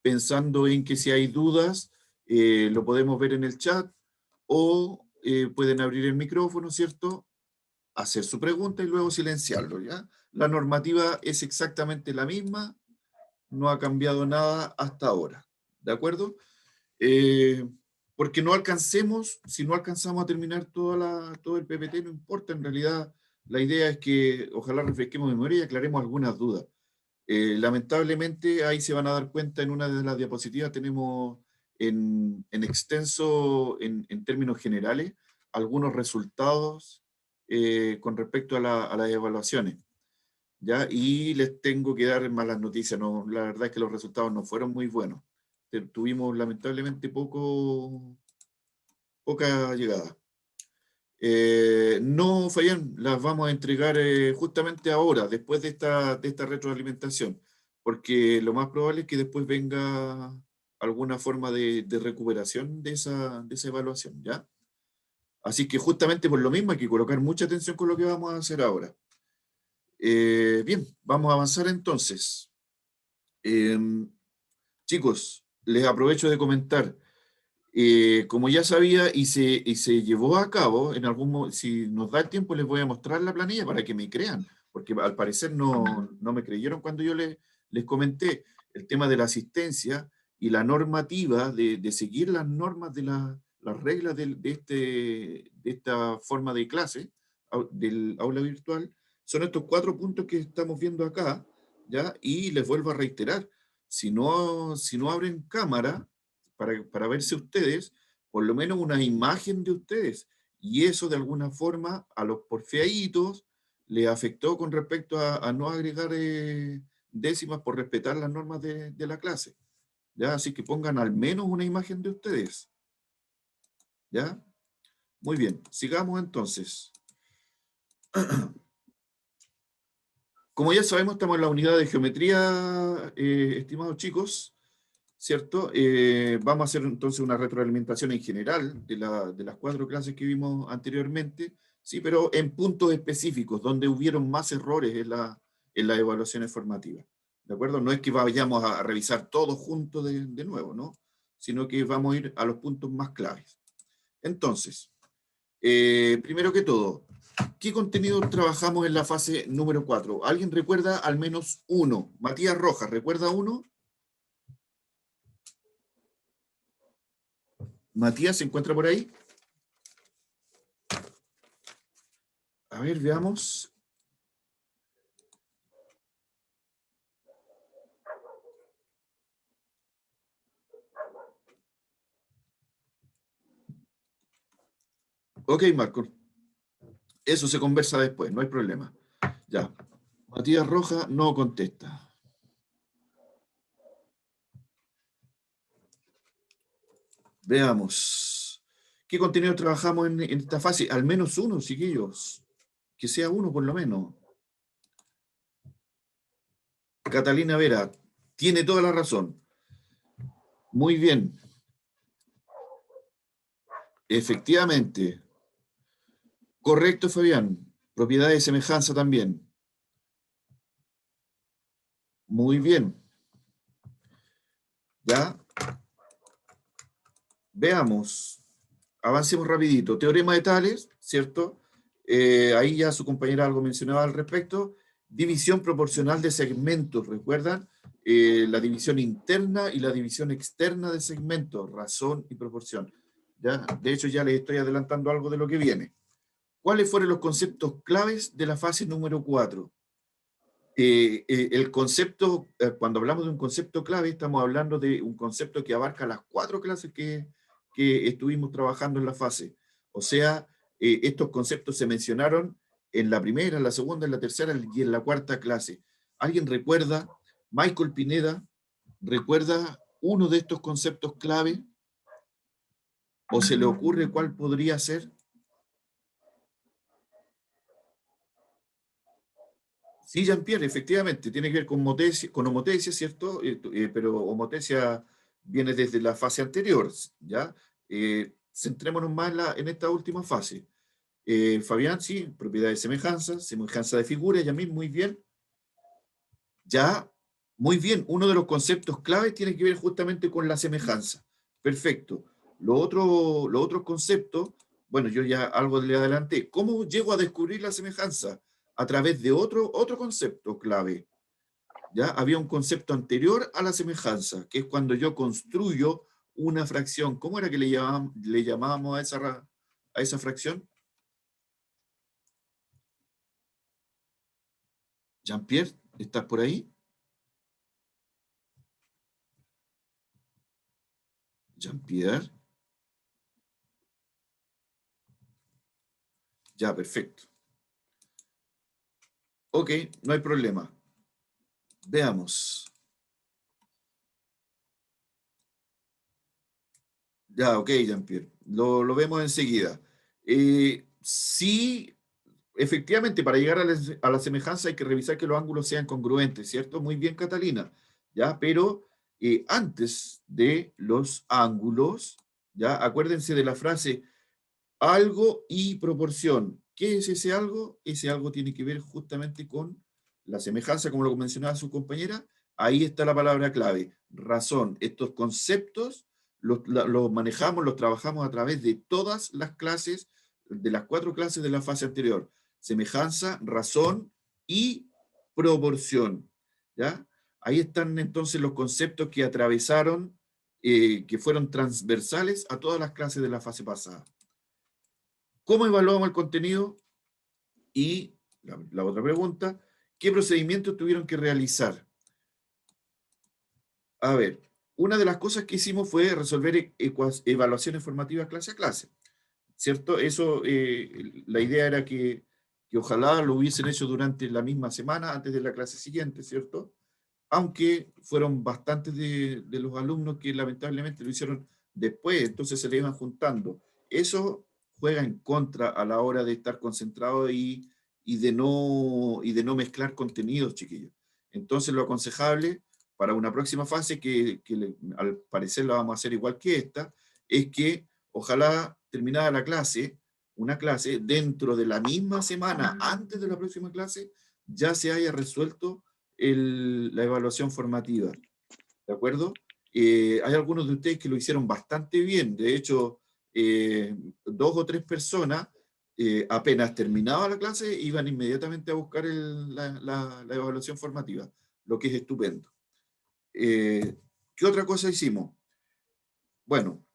pensando en que si hay dudas, lo podemos ver en el chat, o pueden abrir el micrófono, ¿cierto? Hacer su pregunta y luego silenciarlo, ¿ya? La normativa es exactamente la misma, no ha cambiado nada hasta ahora, ¿de acuerdo? Porque no alcancemos, si no alcanzamos a terminar todo el PPT, no importa, en realidad la idea es que ojalá refresquemos memoria y aclaremos algunas dudas. Lamentablemente ahí se van a dar cuenta en una de las diapositivas, tenemos en extenso, en términos generales, algunos resultados con respecto a las evaluaciones, ¿ya? Y les tengo que dar malas noticias, no, la verdad es que los resultados no fueron muy buenos. Tuvimos lamentablemente poca llegada. No, Fabián, las vamos a entregar justamente ahora, después de esta retroalimentación, porque lo más probable es que después venga alguna forma de recuperación de esa evaluación, ¿ya? Así que justamente por lo mismo hay que colocar mucha atención con lo que vamos a hacer ahora. Bien, vamos a avanzar entonces. Chicos, les aprovecho de comentar. Como ya sabía y se llevó a cabo, si nos da el tiempo les voy a mostrar la planilla para que me crean, porque al parecer no me creyeron cuando yo les comenté el tema de la asistencia y la normativa de seguir las normas de las reglas de esta forma de clase, del aula virtual. Son estos 4 puntos que estamos viendo acá, ¿ya? Y les vuelvo a reiterar, si no abren cámara, para verse ustedes, por lo menos una imagen de ustedes. Y eso de alguna forma a los porfiaditos le afectó con respecto a no agregar décimas por respetar las normas de la clase. ¿Ya? Así que pongan al menos una imagen de ustedes. ¿Ya? Muy bien, sigamos entonces. Como ya sabemos, estamos en la unidad de geometría, estimados chicos, ¿cierto? Vamos a hacer entonces una retroalimentación en general de las 4 clases que vimos anteriormente, sí, pero en puntos específicos, donde hubieron más errores en las evaluaciones formativas, ¿de acuerdo? No es que vayamos a revisar todo junto de nuevo, ¿no? Sino que vamos a ir a los puntos más claves. Entonces, primero que todo, ¿qué contenido trabajamos en la fase número 4? ¿Alguien recuerda al menos uno? Matías Rojas, ¿recuerda uno? Matías, ¿se encuentra por ahí? A ver, veamos. Ok, Marco. Eso se conversa después, no hay problema. Ya. Matías Rojas no contesta. Veamos. ¿Qué contenido trabajamos en esta fase? Al menos uno, chiquillos. Que sea uno por lo menos. Catalina Vera, tiene toda la razón. Muy bien. Efectivamente. Correcto, Fabián. Propiedad de semejanza también. Muy bien. ¿Ya? Veamos. Avancemos rapidito. Teorema de Tales, ¿cierto? Ahí ya su compañera algo mencionaba al respecto. División proporcional de segmentos, ¿recuerdan? La división interna y la división externa de segmentos, razón y proporción. ¿Ya? De hecho, ya les estoy adelantando algo de lo que viene. ¿Cuáles fueron los conceptos claves de la fase número 4? El concepto, cuando hablamos de un concepto clave, estamos hablando de un concepto que abarca las 4 clases que estuvimos trabajando en la fase. O sea, estos conceptos se mencionaron en la primera, en la segunda, en la tercera y en la cuarta clase. ¿Alguien recuerda? Michael Pineda, ¿recuerda uno de estos conceptos clave? ¿O se le ocurre cuál podría ser? Sí, Jean-Pierre, efectivamente, tiene que ver con homotesia, ¿cierto? Pero homotesia viene desde la fase anterior, ¿ya? Centrémonos más en esta última fase. Fabián, sí, propiedad de semejanza, semejanza de figura, ya mismo, muy bien. Ya, Muy bien, uno de los conceptos clave tiene que ver justamente con la semejanza. Perfecto. Los otros conceptos, bueno, yo ya algo le adelanté. ¿Cómo llego a descubrir la semejanza? A través de otro concepto clave. ¿Ya? Había un concepto anterior a la semejanza, que es cuando yo construyo una fracción. ¿Cómo era que le llamábamos a esa fracción? Jean-Pierre, ¿estás por ahí? Jean-Pierre. Ya, perfecto. Ok, no hay problema. Veamos. Ya, ok, Jean-Pierre. Lo vemos enseguida. Sí, efectivamente, para llegar a la semejanza hay que revisar que los ángulos sean congruentes, ¿cierto? Muy bien, Catalina. ¿Ya? Pero antes de los ángulos, ¿ya? Acuérdense de la frase algo y proporción. ¿Qué es ese algo? Ese algo tiene que ver justamente con la semejanza, como lo mencionaba su compañera. Ahí está la palabra clave, razón. Estos conceptos los manejamos, los trabajamos a través de todas las clases, de las 4 clases de la fase anterior. Semejanza, razón y proporción. ¿Ya? Ahí están entonces los conceptos que atravesaron, que fueron transversales a todas las clases de la fase pasada. ¿Cómo evaluamos el contenido? Y la otra pregunta, ¿qué procedimientos tuvieron que realizar? A ver, una de las cosas que hicimos fue resolver evaluaciones formativas clase a clase, ¿cierto? Eso, la idea era que ojalá lo hubiesen hecho durante la misma semana, antes de la clase siguiente, ¿cierto? Aunque fueron bastantes de los alumnos que lamentablemente lo hicieron después, entonces se le iban juntando. Eso juega en contra a la hora de estar concentrado y de no mezclar contenidos, chiquillos. Entonces lo aconsejable para una próxima fase, al parecer la vamos a hacer igual que esta, es que ojalá terminada la clase, una clase, dentro de la misma semana, antes de la próxima clase, ya se haya resuelto la evaluación formativa, ¿de acuerdo? Hay algunos de ustedes que lo hicieron bastante bien, de hecho, 2 o 3 personas, apenas terminaba la clase, iban inmediatamente a buscar la evaluación formativa, lo que es estupendo. ¿Qué otra cosa hicimos? Bueno,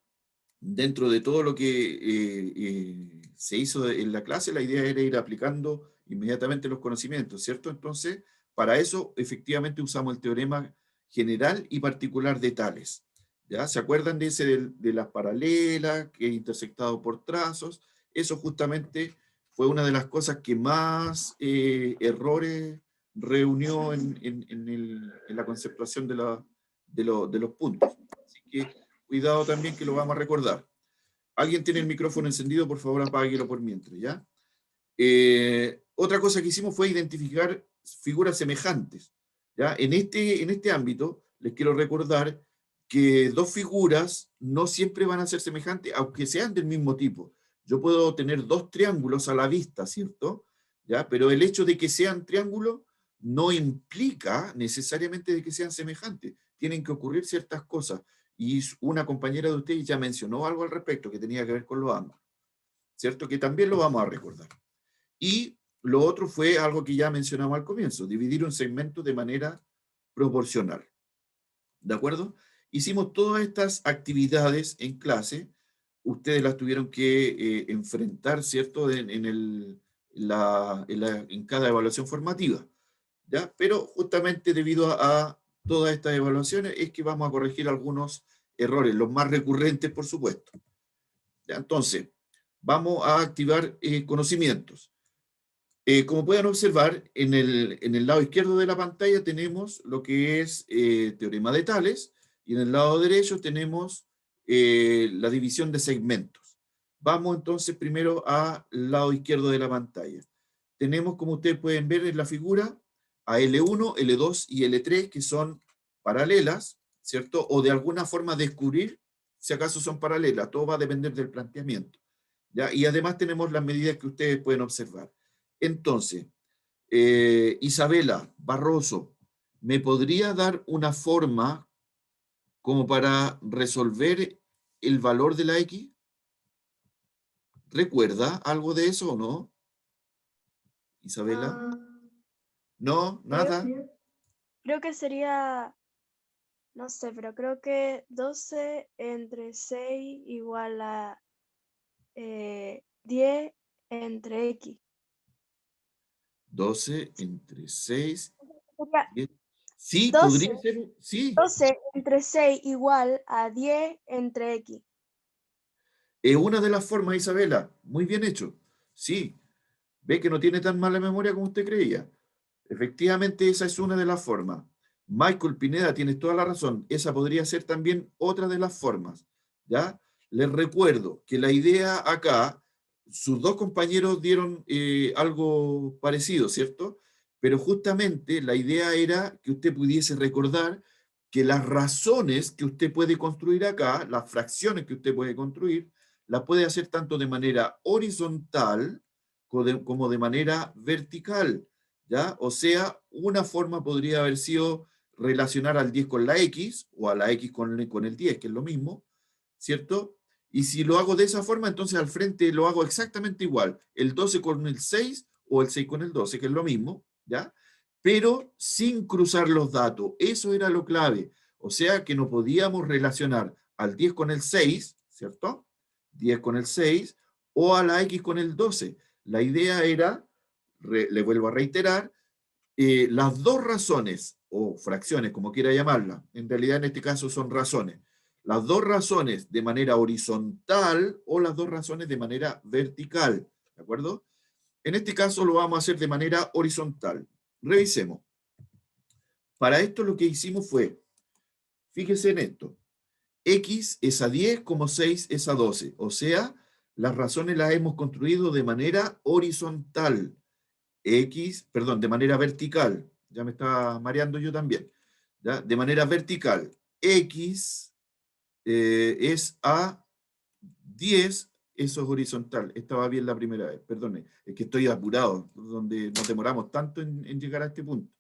dentro de todo lo que se hizo en la clase, la idea era ir aplicando inmediatamente los conocimientos, ¿cierto? Entonces, para eso, efectivamente, usamos el teorema general y particular de Tales. ¿Ya? ¿Se acuerdan de ese de las paralelas, que es intersectado por trazos? Eso justamente fue una de las cosas que más errores reunió en la conceptuación de los puntos. Así que cuidado también que lo vamos a recordar. ¿Alguien tiene el micrófono encendido? Por favor, apáguelo por mientras, ¿ya? Otra cosa que hicimos fue identificar figuras semejantes, ¿ya? En este ámbito, les quiero recordar que 2 figuras no siempre van a ser semejantes, aunque sean del mismo tipo. Yo puedo tener 2 triángulos a la vista, ¿cierto? ¿Ya? Pero el hecho de que sean triángulos no implica necesariamente de que sean semejantes. Tienen que ocurrir ciertas cosas. Y una compañera de ustedes ya mencionó algo al respecto que tenía que ver con los ángulos, ¿cierto? Que también lo vamos a recordar. Y lo otro fue algo que ya mencionamos al comienzo, dividir un segmento de manera proporcional. ¿De acuerdo? Hicimos todas estas actividades en clase, ustedes las tuvieron que enfrentar, ¿cierto? En cada evaluación formativa, ¿ya? Pero justamente debido a todas estas evaluaciones es que vamos a corregir algunos errores, los más recurrentes, por supuesto. ¿Ya? Entonces, vamos a activar conocimientos. Como pueden observar, en el lado izquierdo de la pantalla tenemos lo que es teorema de Tales y en el lado derecho tenemos la división de segmentos. Vamos entonces primero al lado izquierdo de la pantalla. Tenemos, como ustedes pueden ver en la figura, a L1, L2 y L3 que son paralelas, ¿cierto? O de alguna forma descubrir si acaso son paralelas. Todo va a depender del planteamiento, ¿ya? Y además tenemos las medidas que ustedes pueden observar. Entonces, Isabela Barroso, ¿me podría dar una forma como para resolver el valor de la X? ¿Recuerda algo de eso o no, Isabela? Ah, ¿No? creo, ¿Nada? creo que sería, no sé, pero creo que 12 entre 6 igual a 10 entre X. 12 entre 6, Sería 10. Sí, 12, podría ser, sí. 12 entre 6 igual a 10 entre X. Es una de las formas, Isabela. Muy bien hecho. Sí. Ve que no tiene tan mala memoria como usted creía. Efectivamente, esa es una de las formas. Michael Pineda, tienes toda la razón. Esa podría ser también otra de las formas. ¿Ya? Les recuerdo que la idea acá, sus dos compañeros dieron algo parecido, ¿cierto? Pero justamente la idea era que usted pudiese recordar que las razones que usted puede construir acá, las fracciones que usted puede construir, las puede hacer tanto de manera horizontal como de manera vertical. ¿Ya? O sea, una forma podría haber sido relacionar al 10 con la X, o a la X con el 10, que es lo mismo, ¿cierto? Y si lo hago de esa forma, entonces al frente lo hago exactamente igual, el 12 con el 6 o el 6 con el 12, que es lo mismo, ¿ya? Pero sin cruzar los datos. Eso era lo clave. O sea que no podíamos relacionar al 10 con el 6, ¿cierto? 10 con el 6, o a la X con el 12. La idea era, le vuelvo a reiterar, las dos razones, o fracciones, como quiera llamarla, en realidad en este caso son razones, las dos razones de manera horizontal o las dos razones de manera vertical, ¿de acuerdo? En este caso lo vamos a hacer de manera horizontal. Revisemos. Para esto lo que hicimos fue, fíjese en esto, X es a 10 como 6 es a 12, o sea, las razones las hemos construido de manera horizontal. X, perdón, de manera vertical, ya me está mareando yo también, ¿ya? De manera vertical, X es a 10, eso es horizontal, estaba bien la primera vez, perdone, es que estoy apurado, donde nos demoramos tanto en llegar a este punto.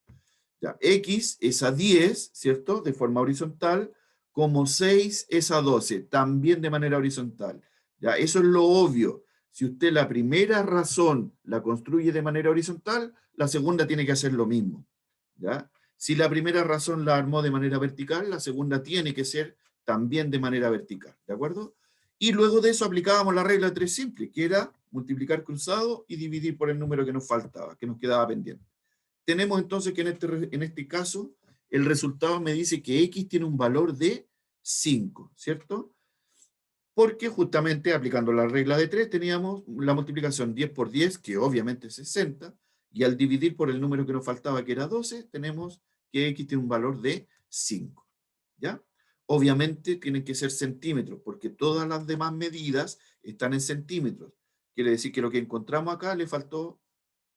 Ya, X es a 10, ¿cierto? De forma horizontal, como 6 es a 12, también de manera horizontal. Ya, eso es lo obvio. Si usted la primera razón la construye de manera horizontal, la segunda tiene que hacer lo mismo. ¿Ya? Si la primera razón la armó de manera vertical, la segunda tiene que ser también de manera vertical. ¿De acuerdo? Y luego de eso aplicábamos la regla de 3 simple, que era multiplicar cruzado y dividir por el número que nos faltaba, que nos quedaba pendiente. Tenemos entonces que en este caso el resultado me dice que X tiene un valor de 5, ¿cierto? Porque justamente aplicando la regla de 3 teníamos la multiplicación 10 por 10, que obviamente es 60, y al dividir por el número que nos faltaba, que era 12, tenemos que X tiene un valor de 5, ¿ya? Obviamente tienen que ser centímetros, porque todas las demás medidas están en centímetros. Quiere decir que lo que encontramos acá le faltó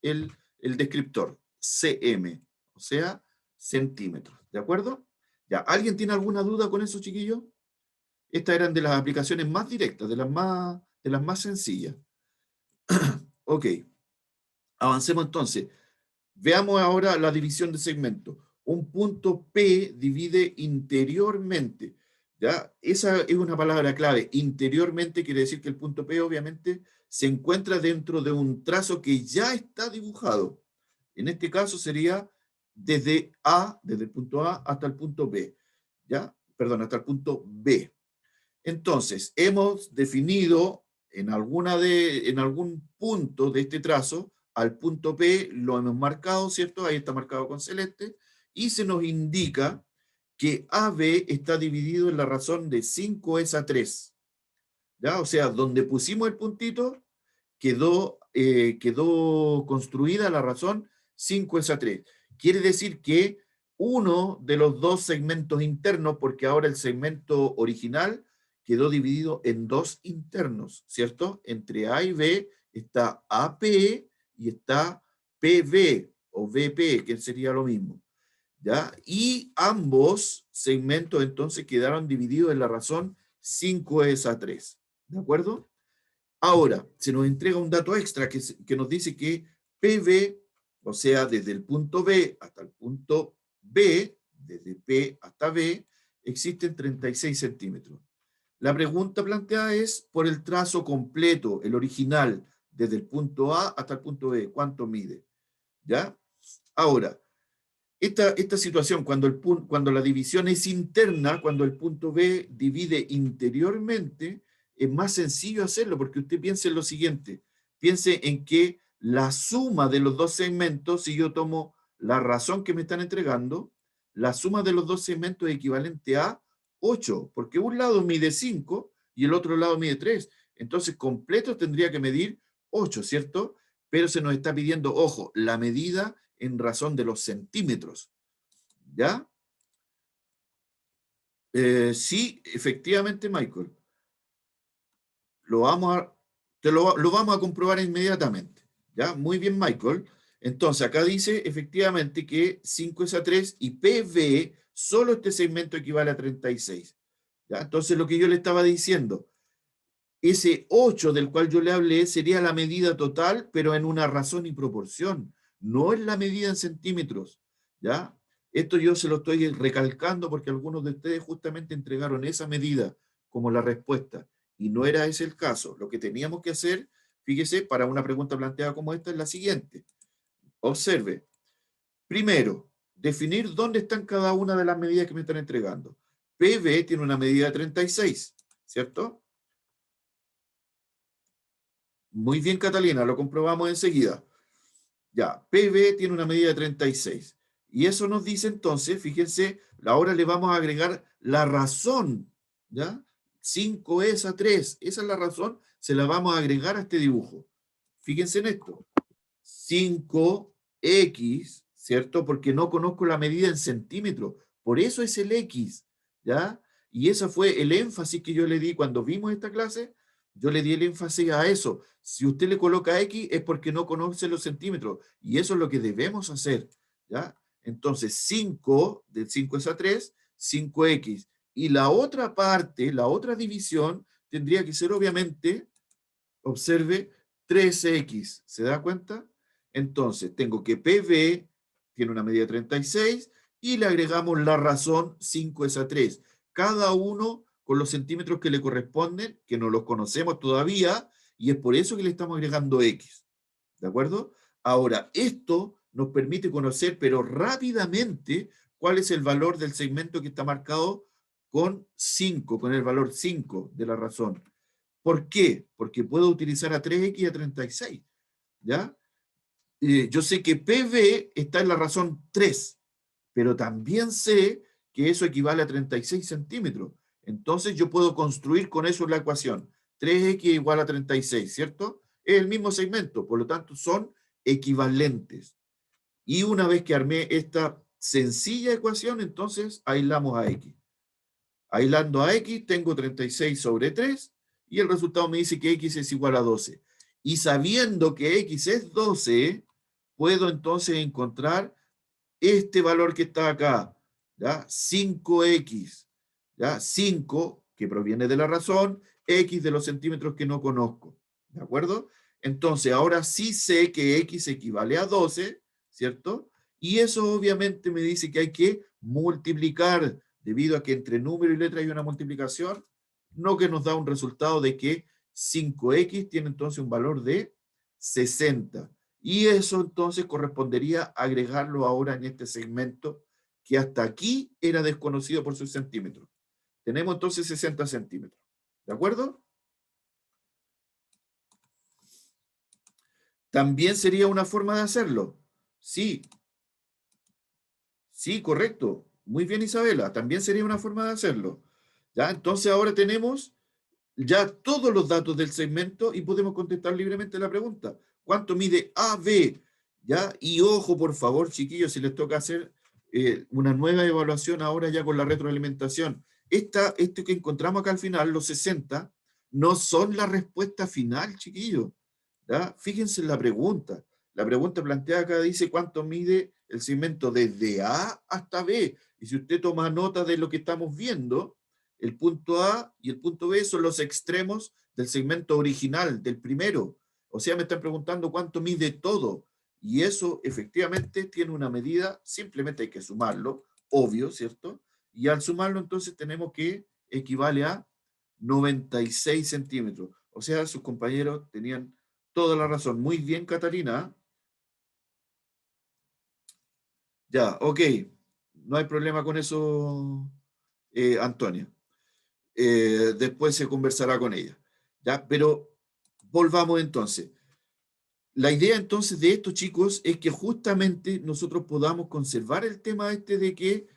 el descriptor, cm, o sea, centímetros, ¿de acuerdo? Ya, ¿alguien tiene alguna duda con eso, chiquillos? Estas eran de las aplicaciones más directas, de las más sencillas. Ok, avancemos entonces. Veamos ahora la división de segmentos. Un punto P divide interiormente. ¿Ya? Esa es una palabra clave. Interiormente quiere decir que el punto P obviamente se encuentra dentro de un trazo que ya está dibujado. En este caso sería desde A, desde el punto A hasta el punto B. ¿Ya? Perdón, hasta el punto B. Entonces, hemos definido en algún punto de este trazo, al punto P lo hemos marcado, ¿cierto? Ahí está marcado con celeste, y se nos indica que AB está dividido en la razón de 5 es a 3, ¿ya? O sea, donde pusimos el puntito, quedó construida la razón 5 es a 3. Quiere decir que uno de los dos segmentos internos, porque ahora el segmento original quedó dividido en dos internos, ¿cierto? Entre A y B está AP y está PB o VP, que sería lo mismo, ¿ya? Y ambos segmentos entonces quedaron divididos en la razón 5 es a 3, ¿de acuerdo? Ahora, se nos entrega un dato extra que nos dice que PB, o sea, desde el punto B hasta el punto B, desde P hasta B, existen 36 centímetros. La pregunta planteada es por el trazo completo, el original, desde el punto A hasta el punto B, ¿cuánto mide? ¿Ya? Ahora, esta situación, cuando la división es interna, cuando el punto B divide interiormente, es más sencillo hacerlo, porque usted piense en lo siguiente, piense en que la suma de los dos segmentos, si yo tomo la razón que me están entregando, la suma de los dos segmentos es equivalente a 8, porque un lado mide 5 y el otro lado mide 3. Entonces, completo tendría que medir 8, ¿cierto? Pero se nos está pidiendo, ojo, la medida en razón de los centímetros. ¿Ya? Sí, efectivamente, Michael. Lo vamos a, lo vamos a comprobar inmediatamente. ¿Ya? Muy bien, Michael. Entonces, acá dice efectivamente que 5 es a 3 y PV, solo este segmento equivale a 36. ¿Ya? Entonces, lo que yo le estaba diciendo, ese 8 del cual yo le hablé sería la medida total, pero en una razón y proporción. No es la medida en centímetros. ¿Ya? Esto yo se lo estoy recalcando porque algunos de ustedes justamente entregaron esa medida como la respuesta. Y no era ese el caso. Lo que teníamos que hacer, fíjese, para una pregunta planteada como esta es la siguiente. Observe. Primero, definir dónde están cada una de las medidas que me están entregando. PV tiene una medida de 36, ¿cierto? Muy bien, Catalina, lo comprobamos enseguida. Ya, PV tiene una medida de 36. Y eso nos dice entonces, fíjense, ahora le vamos a agregar la razón, ¿ya? 5 es a 3, esa es la razón, se la vamos a agregar a este dibujo. Fíjense en esto. 5x, ¿cierto? Porque no conozco la medida en centímetros, por eso es el x, ¿ya? Y ese fue el énfasis que yo le di cuando vimos esta clase, yo le di el énfasis a eso. Si usted le coloca x es porque no conoce los centímetros, y eso es lo que debemos hacer, ¿ya? Entonces, 5, del 5 es a 3, 5x. Y la otra parte, la otra división, tendría que ser obviamente, observe, 3x. ¿Se da cuenta? Entonces, tengo que PV tiene una medida de 36 y le agregamos la razón 5 es a 3. Cada uno con los centímetros que le corresponden, que no los conocemos todavía, y es por eso que le estamos agregando x. ¿De acuerdo? Ahora, esto nos permite conocer, pero rápidamente, cuál es el valor del segmento que está marcado con 5, con el valor 5 de la razón. ¿Por qué? Porque puedo utilizar a 3x y a 36. ¿Ya? Yo sé que PV está en la razón 3, pero también sé que eso equivale a 36 centímetros. Entonces yo puedo construir con eso la ecuación. 3x igual a 36, ¿cierto? Es el mismo segmento, por lo tanto son equivalentes. Y una vez que armé esta sencilla ecuación, entonces aislamos a x. Aislando a x, tengo 36 sobre 3 y el resultado me dice que x es igual a 12. Y sabiendo que x es 12, puedo entonces encontrar este valor que está acá, ¿ya? 5x, ¿ya? 5, que proviene de la razón, x de los centímetros que no conozco, ¿de acuerdo? Entonces, ahora sí sé que x equivale a 12, ¿cierto? Y eso obviamente me dice que hay que multiplicar, debido a que entre número y letra hay una multiplicación, no que nos da un resultado de que 5x tiene entonces un valor de 60. Y eso entonces correspondería agregarlo ahora en este segmento que hasta aquí era desconocido por sus centímetros. Tenemos entonces 60 centímetros. ¿De acuerdo? También sería una forma de hacerlo. Sí, sí, correcto. Muy bien, Isabela. También sería una forma de hacerlo. ¿Ya? Entonces ahora tenemos ya todos los datos del segmento y podemos contestar libremente la pregunta. ¿Cuánto mide AB? ¿Ya? Y ojo, por favor, chiquillos, si les toca hacer una nueva evaluación ahora ya con la retroalimentación. Esto que encontramos acá al final, los 60, no son la respuesta final, chiquillos. ¿Ya? Fíjense en la pregunta. La pregunta planteada acá dice cuánto mide el segmento desde A hasta B. Y si usted toma nota de lo que estamos viendo, el punto A y el punto B son los extremos del segmento original, del primero. O sea, me están preguntando cuánto mide todo. Y eso efectivamente tiene una medida, simplemente hay que sumarlo, obvio, ¿cierto? Y al sumarlo entonces tenemos que equivale a 96 centímetros. O sea, sus compañeros tenían toda la razón. Muy bien, Catalina. Ya, ok. No hay problema con eso, Antonia. Después se conversará con ella. ¿Ya? Pero volvamos entonces. La idea entonces de estos chicos es que justamente nosotros podamos conservar el tema este de que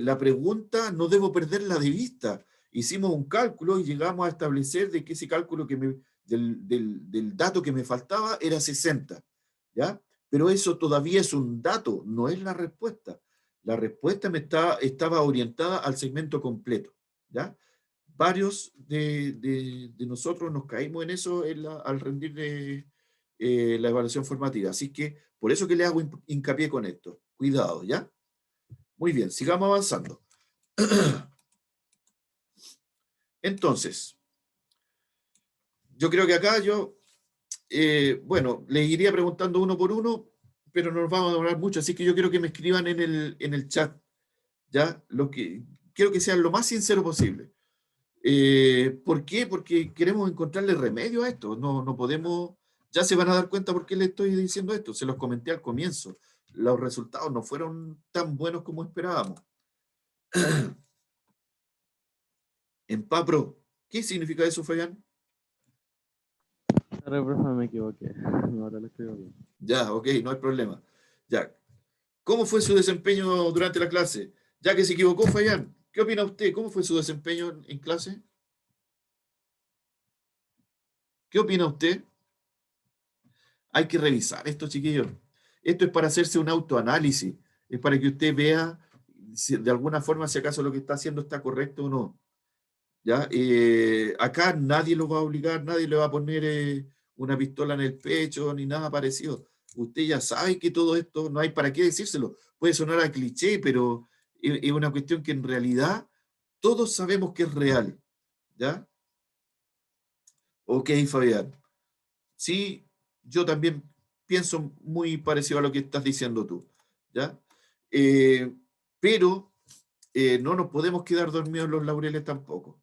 la pregunta no debo perderla de vista. Hicimos un cálculo y llegamos a establecer de que ese cálculo del dato que me faltaba era 60, ¿ya? Pero eso todavía es un dato, no es la respuesta. La respuesta estaba orientada al segmento completo, ¿ya? Varios de nosotros nos caímos en eso al rendir la evaluación formativa. Así que por eso que le hago hincapié con esto. Cuidado, ¿ya? Muy bien, sigamos avanzando. Entonces, yo creo que acá bueno, les iría preguntando uno por uno, pero no nos vamos a demorar mucho, así que yo quiero que me escriban en el chat, ¿ya? Quiero que sean lo más sincero posible. ¿Por qué? Porque queremos encontrarle remedio a esto. No podemos, ya se van a dar cuenta por qué les estoy diciendo esto. Se los comenté al comienzo. Los resultados no fueron tan buenos como esperábamos. En PAPRO, ¿qué significa eso, Fabián? Sorry, profe, me equivoqué. Ahora lo escribo bien. Ya, ok, no hay problema. Ya. ¿Cómo fue su desempeño durante la clase? Ya que se equivocó, Fabián, ¿qué opina usted? ¿Cómo fue su desempeño en clase? ¿Qué opina usted? Hay que revisar esto, chiquillos. Esto es para hacerse un autoanálisis. Es para que usted vea si de alguna forma si acaso lo que está haciendo está correcto o no. ¿Ya? Acá nadie lo va a obligar, nadie le va a poner una pistola en el pecho ni nada parecido. Usted ya sabe que todo esto no hay para qué decírselo. Puede sonar a cliché, pero es una cuestión que en realidad todos sabemos que es real. ¿Ya? Ok, Fabián. Sí, yo también pienso muy parecido a lo que estás diciendo tú. ¿Ya? Eh, pero no nos podemos quedar dormidos en los laureles tampoco.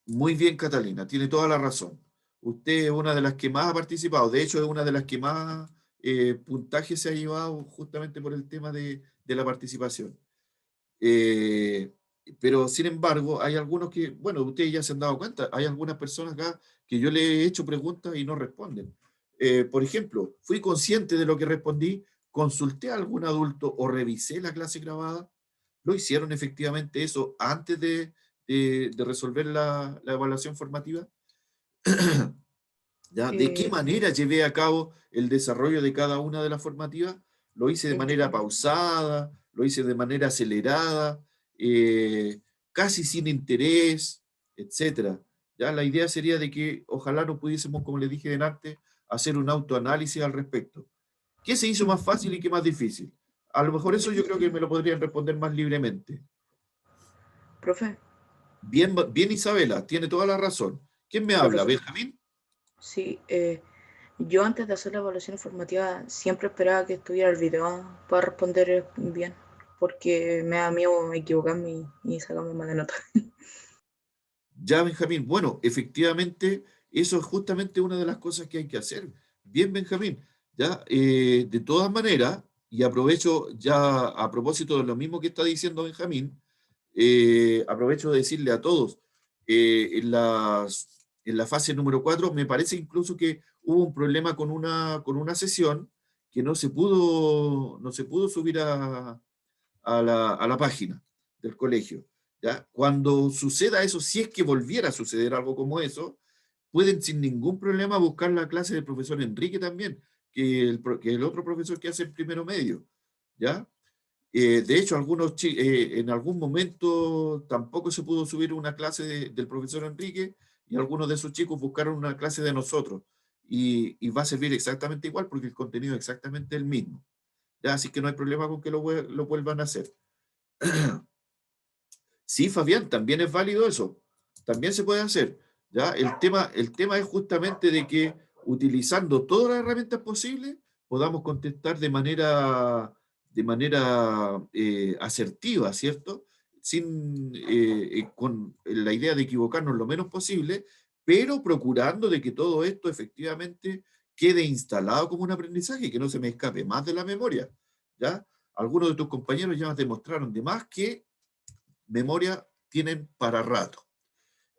Muy bien, Catalina, tiene toda la razón. Usted es una de las que más ha participado, de hecho es una de las que más puntaje se ha llevado justamente por el tema de la participación. Eh, pero sin embargo, hay algunos que, bueno, ustedes ya se han dado cuenta, hay algunas personas acá que yo le he hecho preguntas y no responden. Por ejemplo, fui consciente de lo que respondí, consulté a algún adulto o revisé la clase grabada, lo hicieron efectivamente eso antes de resolver la evaluación formativa. ¿Ya? ¿De qué Eh, manera llevé a cabo el desarrollo de cada una de las formativas? Lo hice de manera entiendo. pausada, lo hice de manera acelerada, eh, casi sin interés, etcétera. ¿Ya? La idea sería de que ojalá no pudiésemos, como les dije delante, hacer un autoanálisis al respecto. ¿Qué se hizo más fácil y qué más difícil? A lo mejor eso yo creo que me lo podrían responder más libremente. Profe, Bien, bien Isabela, tiene toda la razón. ¿Quién me habla? profesor, ¿Benjamín? sí, yo antes de hacer la evaluación formativa siempre esperaba que estuviera el video para responder bien, porque me da miedo equivocarme y sacarme mala nota. Ya, Benjamín, bueno, efectivamente, eso es justamente una de las cosas que hay que hacer. Bien, Benjamín, ya, de todas maneras, y aprovecho ya a propósito de lo mismo que está diciendo Benjamín, aprovecho de decirle a todos, en la fase número 4 me parece incluso que hubo un problema con una sesión que no se pudo subir a la página del colegio. ¿Ya? Cuando suceda eso, si es que volviera a suceder algo como eso, pueden sin ningún problema buscar la clase del profesor Enrique también, que el otro profesor que hace el primero medio. ¿Ya? De hecho, en algún momento tampoco se pudo subir una clase del profesor Enrique y algunos de esos chicos buscaron una clase de nosotros. Y va a servir exactamente igual porque el contenido es exactamente el mismo. ¿Ya? Así que no hay problema con que lo vuelvan a hacer. Sí, Fabián, también es válido eso. También se puede hacer. ¿Ya? El tema es justamente de que utilizando todas las herramientas posibles, podamos contestar de manera asertiva, ¿cierto? Con la idea de equivocarnos lo menos posible, pero procurando de que todo esto efectivamente quede instalado como un aprendizaje y que no se me escape más de la memoria, ¿ya? Algunos de tus compañeros ya nos demostraron de más que memoria tienen para rato.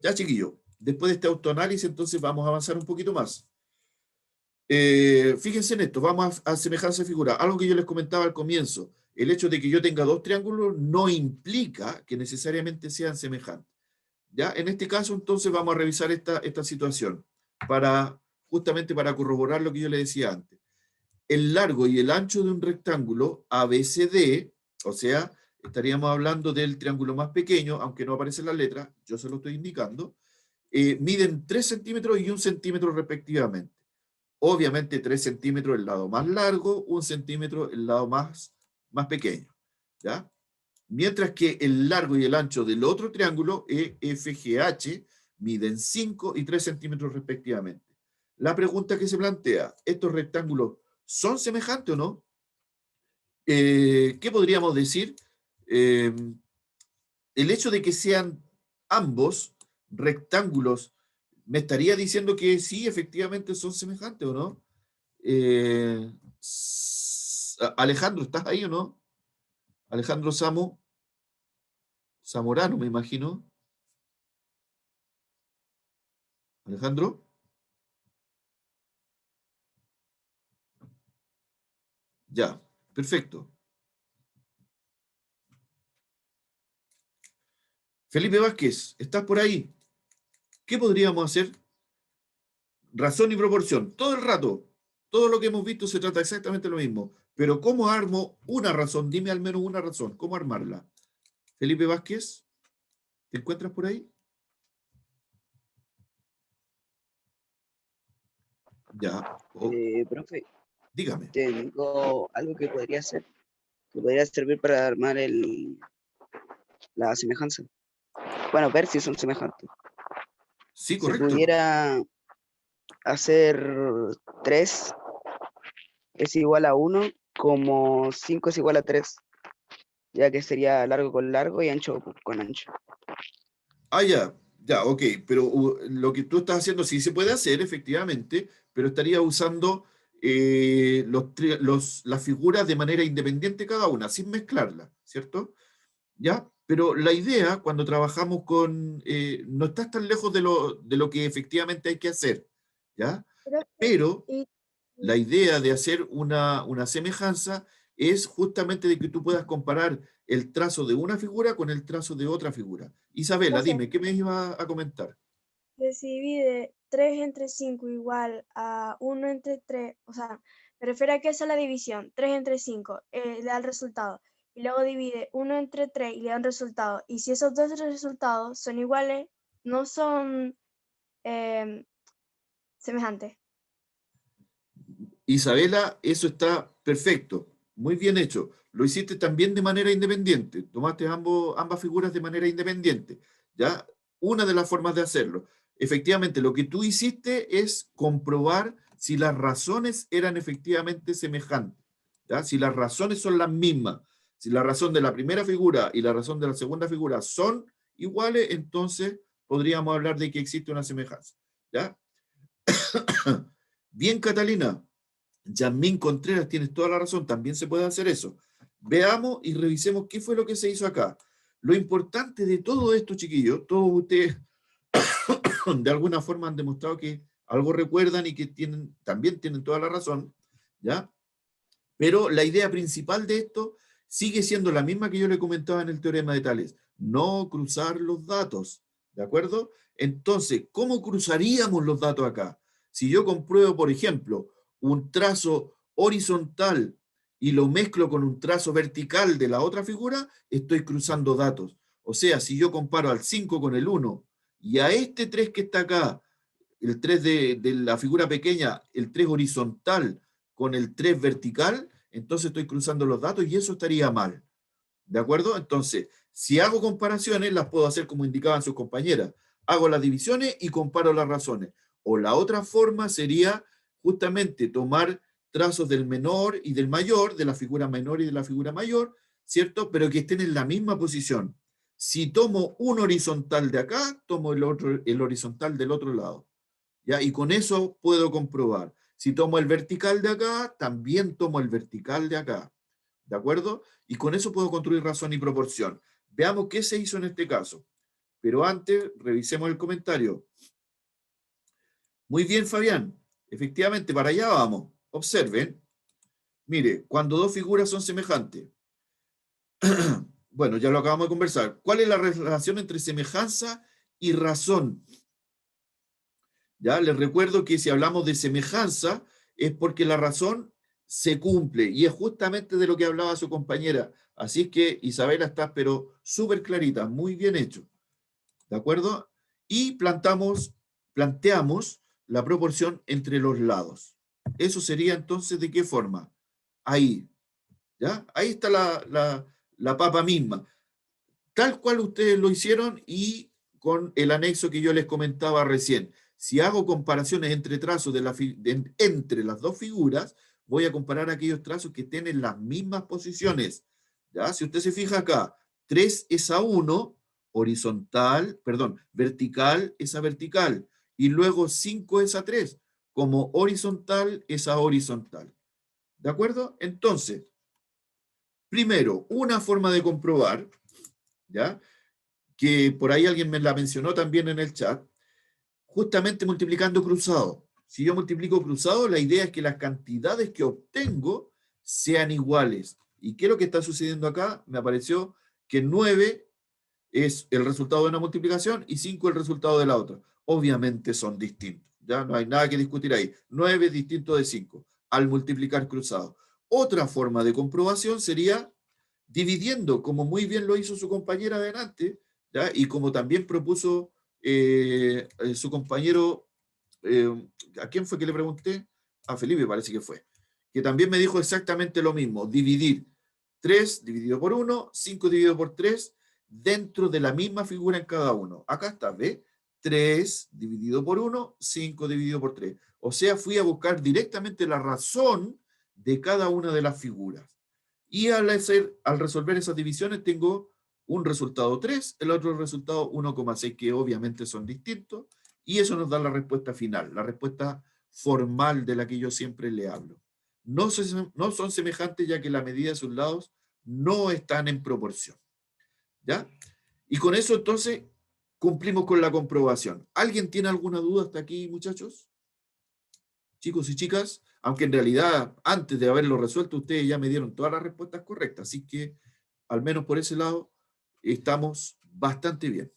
Ya, chiquillo, después de este autoanálisis, entonces vamos a avanzar un poquito más. Fíjense en esto, vamos a semejanza de figura. Algo que yo les comentaba al comienzo, el hecho de que yo tenga dos triángulos no implica que necesariamente sean semejantes. ¿Ya? En este caso, entonces, vamos a revisar esta situación, justamente para corroborar lo que yo le decía antes. El largo y el ancho de un rectángulo ABCD, o sea, estaríamos hablando del triángulo más pequeño, aunque no aparece en la letra, yo se lo estoy indicando, miden 3 centímetros y 1 centímetro respectivamente. Obviamente 3 centímetros el lado más largo, 1 centímetro el lado más pequeño, ¿ya? Mientras que el largo y el ancho del otro triángulo, EFGH, miden 5 y 3 centímetros respectivamente. La pregunta que se plantea, ¿estos rectángulos son semejantes o no? ¿Qué podríamos decir? El hecho de que sean ambos rectángulos, ¿me estaría diciendo que sí, efectivamente son semejantes o no? Alejandro, ¿estás ahí o no? Alejandro Zamorano, me imagino. Alejandro. Ya, perfecto. Felipe Vázquez, ¿estás por ahí? ¿Qué podríamos hacer? Razón y proporción, todo el rato. Todo lo que hemos visto se trata exactamente lo mismo. Pero ¿cómo armo una razón? Dime al menos una razón. ¿Cómo armarla? Felipe Vázquez, ¿te encuentras por ahí? Ya. Profe, Dígame. te digo algo que podría ser, que podría servir para armar la semejanza. Bueno, ver si son semejantes. Sí, Se correcto. pudiera hacer 3 es igual a 1, como 5 es igual a 3, ya que sería largo con largo y ancho con ancho. Ah, ya, ok, pero lo que tú estás haciendo sí se puede hacer, efectivamente, pero estaría usando las figuras de manera independiente cada una, sin mezclarlas, ¿cierto? ¿Ya? Pero la idea, cuando trabajamos no estás tan lejos de lo que efectivamente hay que hacer, ¿ya? Pero Y la idea de hacer una semejanza es justamente de que tú puedas comparar el trazo de una figura con el trazo de otra figura. Isabela, profe, dime, ¿qué me iba a comentar? que si divide 3 entre 5 igual a 1 entre 3, o sea, me refiero a que esa es la división, 3 entre 5 le da el resultado, y luego divide 1 entre 3 y le da un resultado, y si esos dos resultados son iguales, no son semejantes. Isabela, eso está perfecto, muy bien hecho. Lo hiciste también de manera independiente, tomaste ambas figuras de manera independiente, ¿ya? Una de las formas de hacerlo. Efectivamente, lo que tú hiciste es comprobar si las razones eran efectivamente semejantes, ¿ya? Si las razones son las mismas, si la razón de la primera figura y la razón de la segunda figura son iguales, entonces podríamos hablar de que existe una semejanza, ¿ya? Bien, Catalina. Yasmín Contreras, tienes toda la razón, también se puede hacer eso. Veamos y revisemos qué fue lo que se hizo acá. Lo importante de todo esto, chiquillos, todos ustedes de alguna forma han demostrado que algo recuerdan y que también tienen toda la razón, ¿ya? Pero la idea principal de esto sigue siendo la misma que yo le comentaba en el teorema de Tales, no cruzar los datos, ¿de acuerdo? Entonces, ¿cómo cruzaríamos los datos acá? Si yo compruebo, por ejemplo, un trazo horizontal y lo mezclo con un trazo vertical de la otra figura, estoy cruzando datos. O sea, si yo comparo al 5 con el 1 y a este 3 que está acá, el 3 de la figura pequeña, el 3 horizontal con el 3 vertical, entonces estoy cruzando los datos y eso estaría mal. ¿De acuerdo? Entonces, si hago comparaciones, las puedo hacer como indicaban sus compañeras. Hago las divisiones y comparo las razones. O la otra forma sería justamente tomar trazos del menor y del mayor, de la figura menor y de la figura mayor, ¿cierto? Pero que estén en la misma posición. Si tomo un horizontal de acá, tomo el horizontal del otro lado. ¿Ya? Y con eso puedo comprobar. Si tomo el vertical de acá, también tomo el vertical de acá. ¿De acuerdo? Y con eso puedo construir razón y proporción. Veamos qué se hizo en este caso. Pero antes, revisemos el comentario. Muy bien, Fabián. Efectivamente, para allá vamos. Observen. Mire, cuando dos figuras son semejantes. Bueno, ya lo acabamos de conversar. ¿Cuál es la relación entre semejanza y razón? Ya les recuerdo que si hablamos de semejanza es porque la razón se cumple y es justamente de lo que hablaba su compañera. Así es que Isabela está pero súper clarita, muy bien hecho. ¿De acuerdo? Y planteamos la proporción entre los lados. Eso sería entonces ¿de qué forma? Ahí. ¿Ya? Ahí está la papa misma. Tal cual ustedes lo hicieron y con el anexo que yo les comentaba recién. Si hago comparaciones entre trazos entre las dos figuras, voy a comparar aquellos trazos que tienen las mismas posiciones. ¿Ya? Si usted se fija acá, 3 es a 1, vertical es a vertical, y luego 5 es a 3, como horizontal es a horizontal. ¿De acuerdo? Entonces, primero, una forma de comprobar, ¿ya? Que por ahí alguien me la mencionó también en el chat, justamente multiplicando cruzado. Si yo multiplico cruzado, la idea es que las cantidades que obtengo sean iguales. ¿Y qué es lo que está sucediendo acá? Me apareció que 9 es el resultado de una multiplicación y 5 el resultado de la otra. Obviamente son distintos. Ya no hay nada que discutir ahí. 9 es distinto de 5 al multiplicar cruzado. Otra forma de comprobación sería dividiendo, como muy bien lo hizo su compañera adelante, ¿ya? Y como también propuso su compañero, ¿a quién fue que le pregunté? A Felipe parece que fue, que también me dijo exactamente lo mismo, dividir 3 dividido por 1, 5 dividido por 3, dentro de la misma figura en cada uno. Acá está, ¿ve? 3 dividido por 1, 5 dividido por 3. O sea, fui a buscar directamente la razón de cada una de las figuras. Y al resolver esas divisiones tengo un resultado 3, el otro resultado 1,6, que obviamente son distintos, y eso nos da la respuesta final, la respuesta formal de la que yo siempre le hablo. No son semejantes ya que la medida de sus lados no están en proporción. ¿Ya? Y con eso entonces cumplimos con la comprobación. ¿Alguien tiene alguna duda hasta aquí, muchachos? Chicos y chicas, aunque en realidad antes de haberlo resuelto ustedes ya me dieron todas las respuestas correctas, así que al menos por ese lado estamos bastante bien.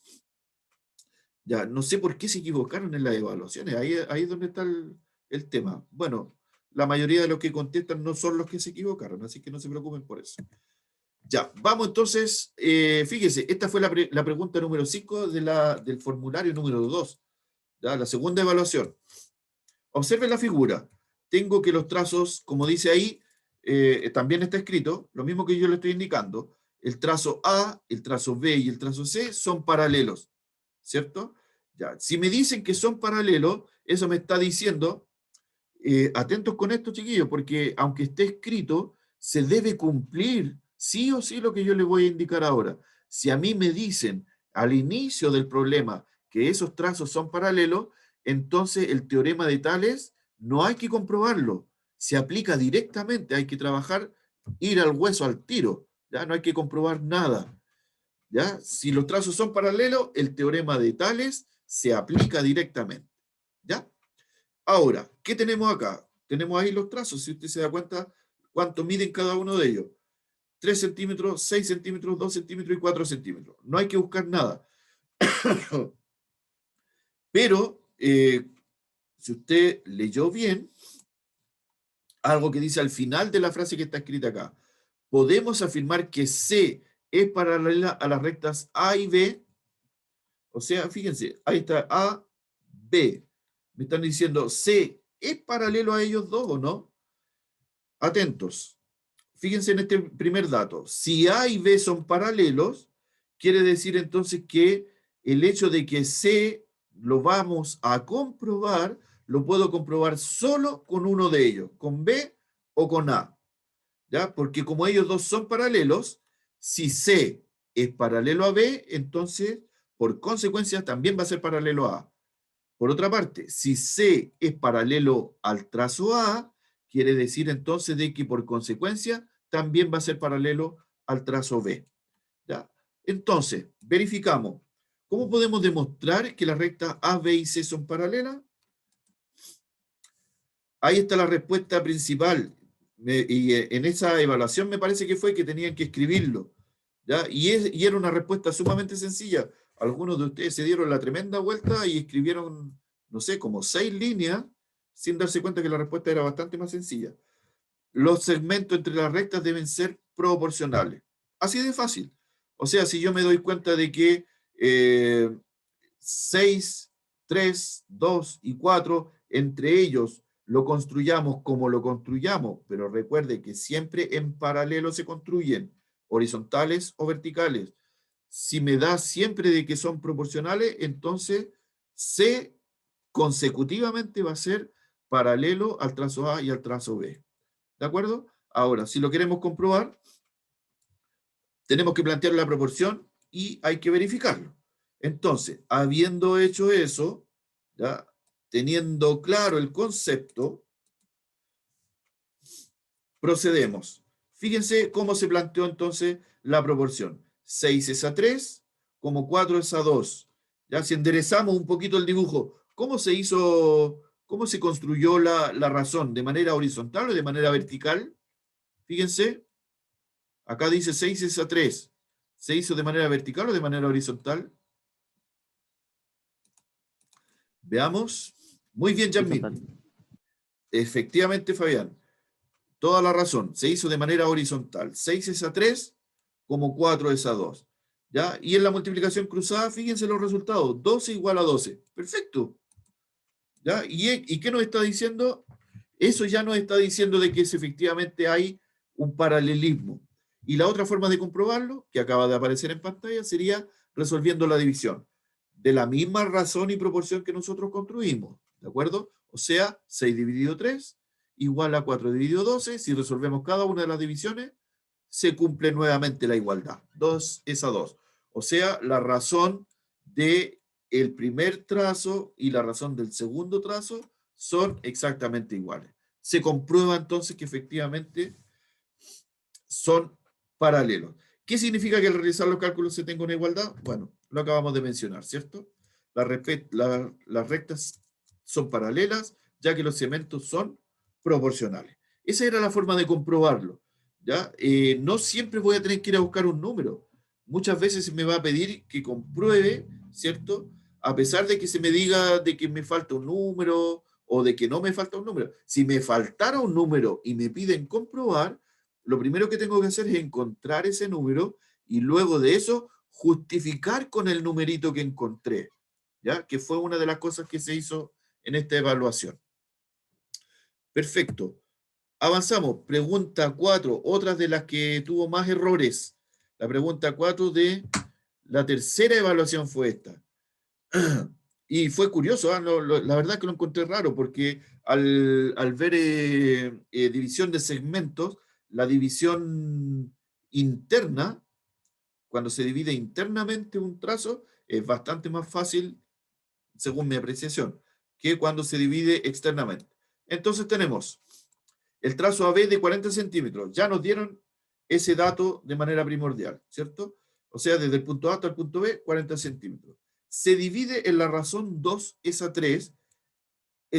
Ya, no sé por qué se equivocaron en las evaluaciones, ahí es donde está el tema. Bueno, la mayoría de los que contestan no son los que se equivocaron, así que no se preocupen por eso. Ya, vamos entonces, fíjese, esta fue la pregunta número 5 del formulario número 2, ¿ya? La segunda evaluación. Observen la figura. Tengo que los trazos, como dice ahí, también está escrito, lo mismo que yo le estoy indicando, el trazo A, el trazo B y el trazo C son paralelos, ¿cierto? Ya, si me dicen que son paralelos, eso me está diciendo, atentos con esto, chiquillos, porque aunque esté escrito, se debe cumplir sí o sí lo que yo les voy a indicar ahora. Si a mí me dicen al inicio del problema que esos trazos son paralelos, entonces el teorema de Tales no hay que comprobarlo, se aplica directamente, hay que trabajar, ir al hueso, al tiro, ya no hay que comprobar nada. ¿Ya? Si los trazos son paralelos, el teorema de Tales se aplica directamente. ¿Ya? Ahora, ¿qué tenemos acá? Tenemos ahí los trazos, si usted se da cuenta cuánto miden cada uno de ellos. 3 centímetros, 6 centímetros, 2 centímetros y 4 centímetros. No hay que buscar nada. Pero, si usted leyó bien, algo que dice al final de la frase que está escrita acá, podemos afirmar que C es paralela a las rectas A y B. O sea, fíjense, ahí está A, B. Me están diciendo, C es paralelo a ellos dos, ¿o no? Atentos. Fíjense en este primer dato. Si A y B son paralelos, quiere decir entonces que el hecho de que C lo vamos a comprobar lo puedo comprobar solo con uno de ellos, con B o con A, ¿ya? Porque como ellos dos son paralelos, si C es paralelo a B, entonces, por consecuencia, también va a ser paralelo a A. Por otra parte, si C es paralelo al trazo A, quiere decir entonces de que por consecuencia también va a ser paralelo al trazo B, ¿ya? Entonces, verificamos. ¿Cómo podemos demostrar que las rectas A, B y C son paralelas? Ahí está la respuesta principal. Y en esa evaluación me parece que fue que tenían que escribirlo, ¿ya? Y era una respuesta sumamente sencilla. Algunos de ustedes se dieron la tremenda vuelta y escribieron, no sé, como 6 líneas, sin darse cuenta que la respuesta era bastante más sencilla. Los segmentos entre las rectas deben ser proporcionales. Así de fácil. O sea, si yo me doy cuenta de que 6, 3, 2 y 4, entre ellos lo construyamos como lo construyamos, pero recuerde que siempre en paralelo se construyen, horizontales o verticales. Si me da siempre de que son proporcionales, entonces C consecutivamente va a ser paralelo al trazo A y al trazo B. ¿De acuerdo? Ahora, si lo queremos comprobar, tenemos que plantear la proporción y hay que verificarlo. Entonces, habiendo hecho eso, ¿ya? Teniendo claro el concepto, procedemos. Fíjense cómo se planteó entonces la proporción. 6 es a 3, como 4 es a 2. Ya, si enderezamos un poquito el dibujo, ¿cómo se hizo, cómo se construyó la razón? ¿De manera horizontal o de manera vertical? Fíjense, acá dice 6 es a 3. ¿Se hizo de manera vertical o de manera horizontal? Veamos. Muy bien, Horizontal. Yasmín. Efectivamente, Fabián. Toda la razón. Se hizo de manera horizontal. 6 es a 3, como 4 es a 2. ¿Ya? Y en la multiplicación cruzada, fíjense los resultados. 12 igual a 12. Perfecto. ¿Ya? ¿Y qué nos está diciendo? Eso ya nos está diciendo de que efectivamente hay un paralelismo. Y la otra forma de comprobarlo, que acaba de aparecer en pantalla, sería resolviendo la división. De la misma razón y proporción que nosotros construimos. ¿De acuerdo? O sea, 6 dividido 3 igual a 4 dividido 12. Si resolvemos cada una de las divisiones, se cumple nuevamente la igualdad. 2 es a 2. O sea, la razón del primer trazo y la razón del segundo trazo son exactamente iguales. Se comprueba entonces que efectivamente son paralelos. ¿Qué significa que al realizar los cálculos se tenga una igualdad? Bueno, lo acabamos de mencionar, ¿cierto? Las rectas son paralelas, ya que los segmentos son proporcionales. Esa era la forma de comprobarlo, ¿ya? No siempre voy a tener que ir a buscar un número. Muchas veces me va a pedir que compruebe, ¿cierto? A pesar de que se me diga de que me falta un número o de que no me falta un número. Si me faltara un número y me piden comprobar, lo primero que tengo que hacer es encontrar ese número y luego de eso justificar con el numerito que encontré, ¿ya? Que fue una de las cosas que se hizo en esta evaluación. Perfecto. Avanzamos. Pregunta 4, otras de las que tuvo más errores. La pregunta 4 de la tercera evaluación fue esta. Y fue curioso, ¿eh? La verdad que lo encontré raro, porque al ver división de segmentos, la división interna, cuando se divide internamente un trazo, es bastante más fácil, según mi apreciación, que cuando se divide externamente. Entonces tenemos el trazo AB de 40 centímetros. Ya nos dieron ese dato de manera primordial, ¿cierto? O sea, desde el punto A hasta el punto B, 40 centímetros. Se divide en la razón 2 es a 3,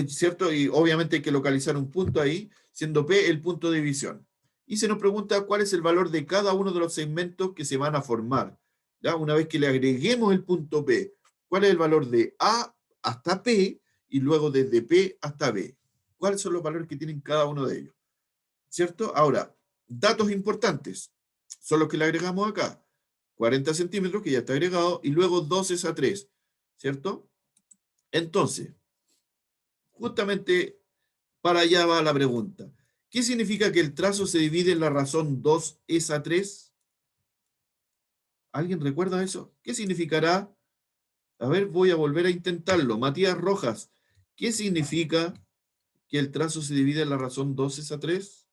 ¿cierto? Y obviamente hay que localizar un punto ahí, siendo P el punto de división. Y se nos pregunta cuál es el valor de cada uno de los segmentos que se van a formar. ¿Ya? Una vez que le agreguemos el punto P, ¿cuál es el valor de A hasta P y luego desde P hasta B? ¿Cuáles son los valores que tienen cada uno de ellos? ¿Cierto? Ahora, datos importantes son los que le agregamos acá. 40 centímetros, que ya está agregado, y luego 2 es a 3, ¿cierto? Entonces, justamente para allá va la pregunta. ¿Qué significa que el trazo se divide en la razón 2 es a 3? ¿Alguien recuerda eso? ¿Qué significará? A ver, voy a volver a intentarlo. Matías Rojas, ¿Qué significa que el trazo se divide en la razón 2 es a 3?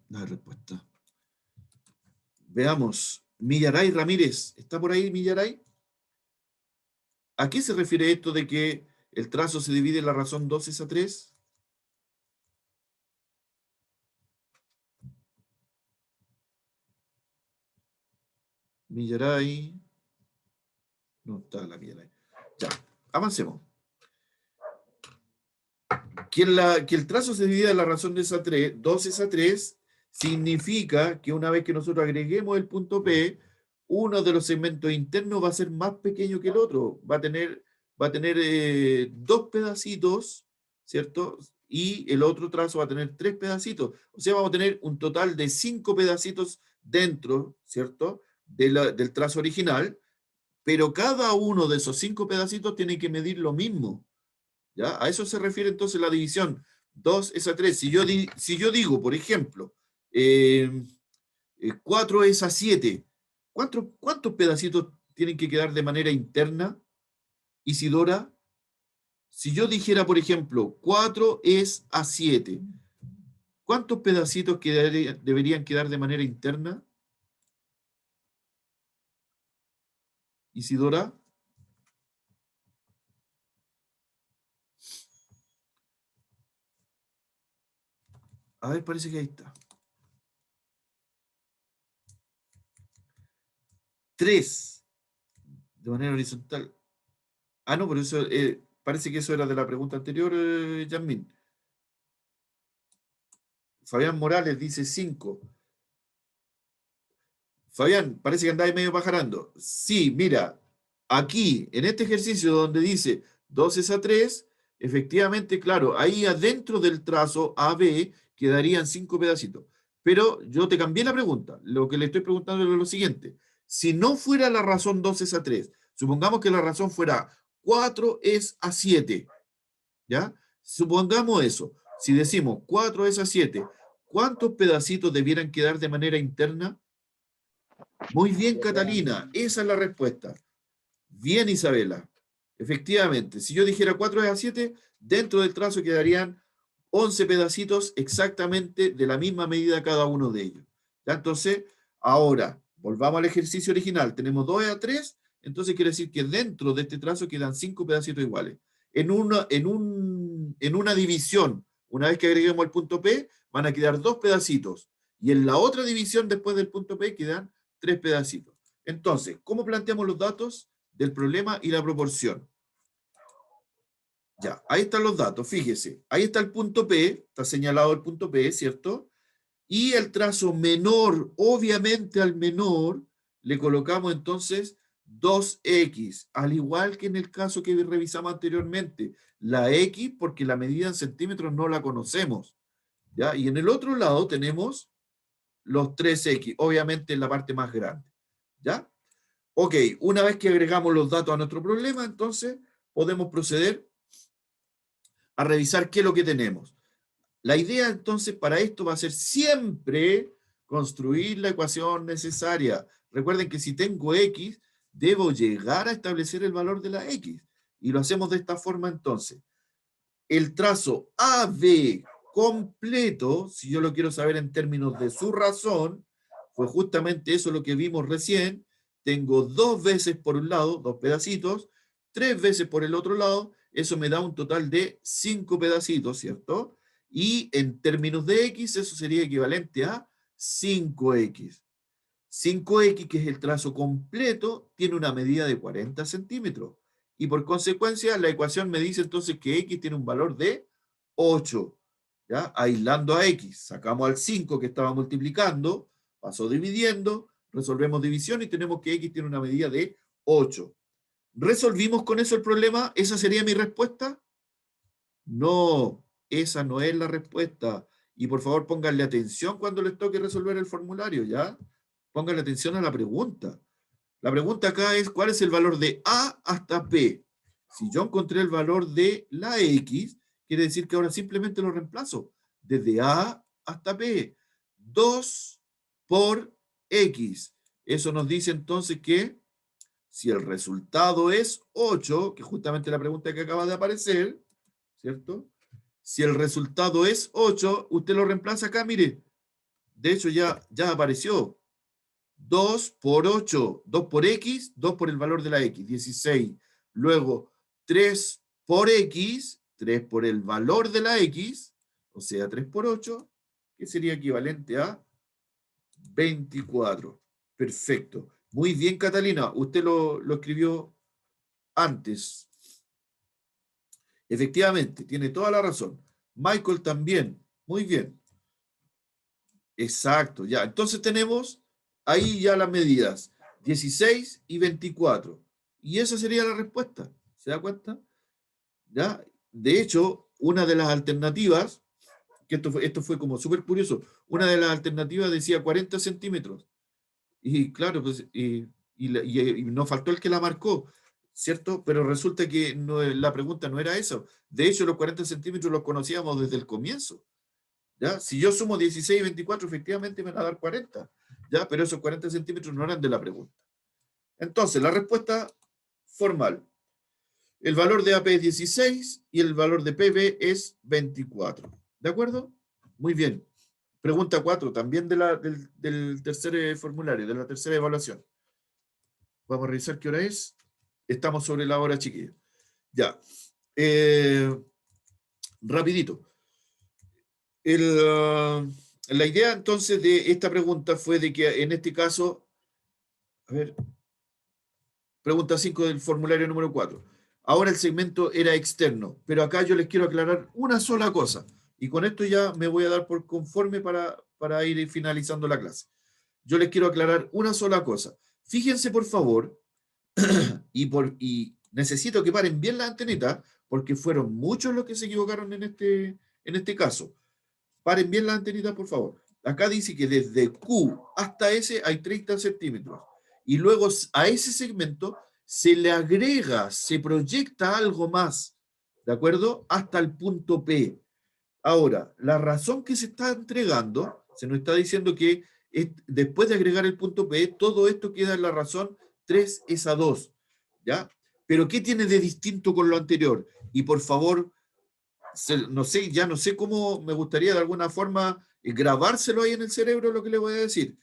La respuesta. Veamos. Millaray Ramírez. ¿Está por ahí, Millaray? ¿A qué se refiere esto de que el trazo se divide en la razón 2 es a 3? Millaray. No está la Millaray. Ya, avancemos. Que el trazo se divida en la razón de esa 3, 2 es a 3, significa que una vez que nosotros agreguemos el punto P, uno de los segmentos internos va a ser más pequeño que el otro. Va a tener dos pedacitos, ¿cierto? Y el otro trazo va a tener 3 pedacitos. O sea, vamos a tener un total de 5 pedacitos dentro, ¿cierto? Del trazo original, pero cada uno de esos 5 pedacitos tiene que medir lo mismo. ¿Ya? A eso se refiere entonces la división. 2 es a 3. Si yo digo, por ejemplo, 4 es a 7, ¿cuántos pedacitos tienen que quedar de manera interna, Isidora? Si yo dijera, por ejemplo, 4 es a 7, ¿cuántos pedacitos deberían quedar de manera interna? Isidora. A ver, parece que ahí está. 3 de manera horizontal. Ah, no, pero eso parece que eso era de la pregunta anterior, Yasmín. Fabián Morales dice 5. Fabián, parece que andáis medio pajarando. Sí, mira, aquí, en este ejercicio donde dice 2 es a 3, efectivamente, claro, ahí adentro del trazo AB quedarían 5 pedacitos. Pero yo te cambié la pregunta. Lo que le estoy preguntando es lo siguiente. Si no fuera la razón 2 es a 3, supongamos que la razón fuera 4 es a 7, ¿ya? Supongamos eso. Si decimos 4 es a 7, ¿cuántos pedacitos debieran quedar de manera interna? Muy bien, Catalina, esa es la respuesta. Bien, Isabela. Efectivamente, si yo dijera 4 es a 7, dentro del trazo quedarían 11 pedacitos exactamente de la misma medida cada uno de ellos. ¿Ya? Entonces, ahora, volvamos al ejercicio original. Tenemos 2 es a 3, entonces quiere decir que dentro de este trazo quedan 5 pedacitos iguales. En una división, una vez que agreguemos el punto P, van a quedar 2 pedacitos. Y en la otra división, después del punto P, quedan 3 pedacitos. Entonces, ¿cómo planteamos los datos del problema y la proporción? Ya, ahí están los datos, fíjese. Ahí está el punto P, está señalado el punto P, ¿cierto? Y el trazo menor, obviamente al menor, le colocamos entonces 2x, al igual que en el caso que revisamos anteriormente. La x, porque la medida en centímetros no la conocemos. ¿Ya? Y en el otro lado tenemos los 3x, obviamente en la parte más grande. ¿Ya? Ok, una vez que agregamos los datos a nuestro problema, entonces podemos proceder a revisar qué es lo que tenemos. La idea entonces para esto va a ser siempre construir la ecuación necesaria. Recuerden que si tengo x, debo llegar a establecer el valor de la x. Y lo hacemos de esta forma entonces. El trazo AB completo, si yo lo quiero saber en términos de su razón, fue justamente eso lo que vimos recién. Tengo 2 veces por un lado, 2 pedacitos, 3 veces por el otro lado, eso me da un total de 5 pedacitos, ¿cierto? Y en términos de x, eso sería equivalente a 5x. 5x, que es el trazo completo, tiene una medida de 40 centímetros. Y por consecuencia, la ecuación me dice entonces que x tiene un valor de 8. ¿Ya? Aislando a x, sacamos al 5 que estaba multiplicando, pasó dividiendo, resolvemos división y tenemos que x tiene una medida de 8. ¿Resolvimos con eso el problema? ¿Esa sería mi respuesta? No, esa no es la respuesta. Y por favor pónganle atención cuando les toque resolver el formulario, ¿ya? Pónganle atención a la pregunta. La pregunta acá es, ¿cuál es el valor de A hasta P? Si yo encontré el valor de la X, quiere decir que ahora simplemente lo reemplazo. Desde A hasta P. 2 por X. Eso nos dice entonces que si el resultado es 8, que es justamente la pregunta que acaba de aparecer, ¿cierto? Si el resultado es 8, usted lo reemplaza acá, mire. De hecho, ya apareció. 2 por 8, 2 por x, 2 por el valor de la x, 16. Luego, 3 por x, 3 por el valor de la x, o sea, 3 por 8, que sería equivalente a 24. Perfecto. Muy bien, Catalina. Usted lo escribió antes. Efectivamente, tiene toda la razón. Michael también. Muy bien. Exacto, ya. Entonces tenemos ahí ya las medidas. 16 y 24. Y esa sería la respuesta. ¿Se da cuenta? ¿Ya? De hecho, una de las alternativas, que esto fue como súper curioso, una de las alternativas decía 40 centímetros. Y claro, pues, y nos faltó el que la marcó, ¿cierto? Pero resulta que la pregunta no era eso. De hecho, los 40 centímetros los conocíamos desde el comienzo. ¿Ya? Si yo sumo 16 y 24, efectivamente me van a dar 40. ¿Ya? Pero esos 40 centímetros no eran de la pregunta. Entonces, la respuesta formal. El valor de AP es 16 y el valor de PB es 24. ¿De acuerdo? Muy bien. Pregunta 4, también del tercer formulario, de la tercera evaluación. Vamos a revisar qué hora es. Estamos sobre la hora, chiquillos. Ya. Rapidito. La idea entonces de esta pregunta fue de que en este caso, a ver, pregunta 5 del formulario número 4. Ahora el segmento era externo, pero acá yo les quiero aclarar una sola cosa. Y con esto ya me voy a dar por conforme para ir finalizando la clase. Yo les quiero aclarar una sola cosa. Fíjense, por favor, y necesito que paren bien la antenita, porque fueron muchos los que se equivocaron en este caso. Paren bien la antenita, por favor. Acá dice que desde Q hasta S hay 30 centímetros. Y luego a ese segmento se le agrega, se proyecta algo más, ¿de acuerdo? Hasta el punto P. Ahora, la razón que se está entregando, se nos está diciendo que después de agregar el punto P, todo esto queda en la razón 3 es a 2, ¿ya? Pero ¿qué tiene de distinto con lo anterior? Y por favor, no sé, ya no sé cómo me gustaría de alguna forma grabárselo ahí en el cerebro lo que le voy a decir.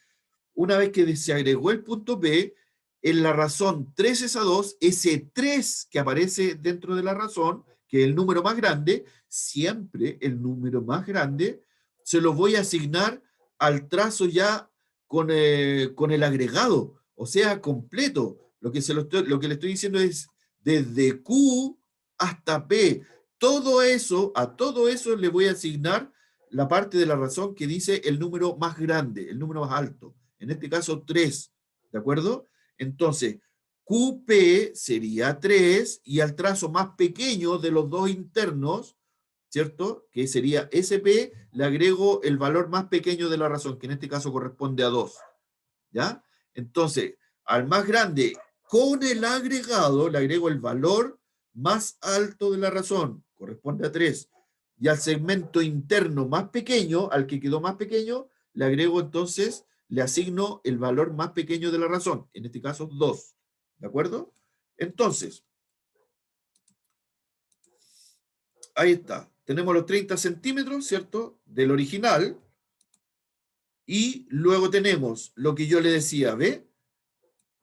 Una vez que se agregó el punto P, en la razón 3 es a 2, ese 3 que aparece dentro de la razón, que es el número más grande, siempre el número más grande, se lo voy a asignar al trazo ya con el agregado, o sea, completo. Lo que le estoy diciendo es desde Q hasta P. A todo eso le voy a asignar la parte de la razón que dice el número más grande, el número más alto. En este caso, 3. ¿De acuerdo? Entonces, QP sería 3 y al trazo más pequeño de los dos internos, ¿cierto? Que sería SP, le agrego el valor más pequeño de la razón, que en este caso corresponde a 2. ¿Ya? Entonces, al más grande, con el agregado, le agrego el valor más alto de la razón, corresponde a 3. Y al segmento interno más pequeño, al que quedó más pequeño, le agrego entonces, le asigno el valor más pequeño de la razón, en este caso 2. ¿De acuerdo? Entonces, ahí está. Tenemos los 30 centímetros, ¿cierto? Del original. Y luego tenemos lo que yo le decía, ¿ve?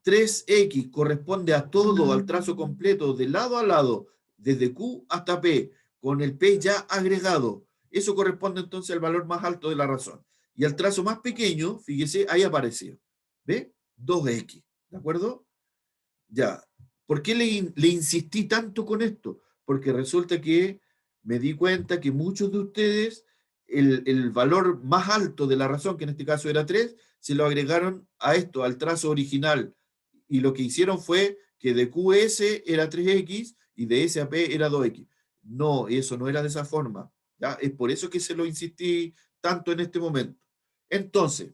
3x corresponde a todo, al trazo completo, de lado a lado, desde Q hasta P, con el P ya agregado. Eso corresponde entonces al valor más alto de la razón. Y al trazo más pequeño, fíjese, ahí apareció. ¿Ve? 2x. ¿De acuerdo? Ya. ¿Por qué le insistí tanto con esto? Porque resulta que me di cuenta que muchos de ustedes, el valor más alto de la razón, que en este caso era 3, se lo agregaron a esto, al trazo original. Y lo que hicieron fue que de QS era 3x y de S a P era 2x. No, eso no era de esa forma. ¿Ya? Es por eso que se lo insistí tanto en este momento. Entonces,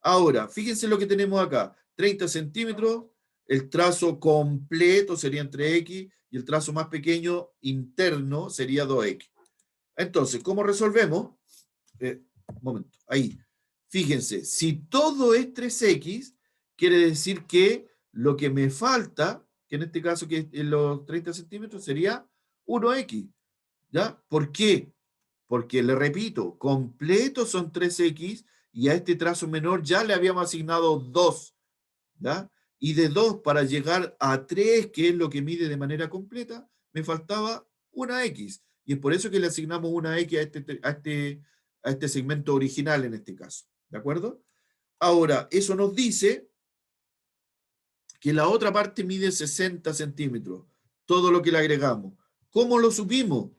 ahora, fíjense lo que tenemos acá. 30 centímetros, el trazo completo sería entre x y el trazo más pequeño interno sería 2x. Entonces, ¿cómo resolvemos? Un momento, ahí. Fíjense, si todo es 3x, quiere decir que lo que me falta, que en este caso que en los 30 centímetros, sería 1x. ¿Ya? ¿Por qué? Porque, le repito, completo son 3x y a este trazo menor ya le habíamos asignado 2. ¿Ya? Y de 2 para llegar a 3, que es lo que mide de manera completa, me faltaba una x. Y es por eso que le asignamos una x a este segmento original en este caso. ¿De acuerdo? Ahora, eso nos dice que la otra parte mide 60 centímetros. Todo lo que le agregamos. ¿Cómo lo supimos?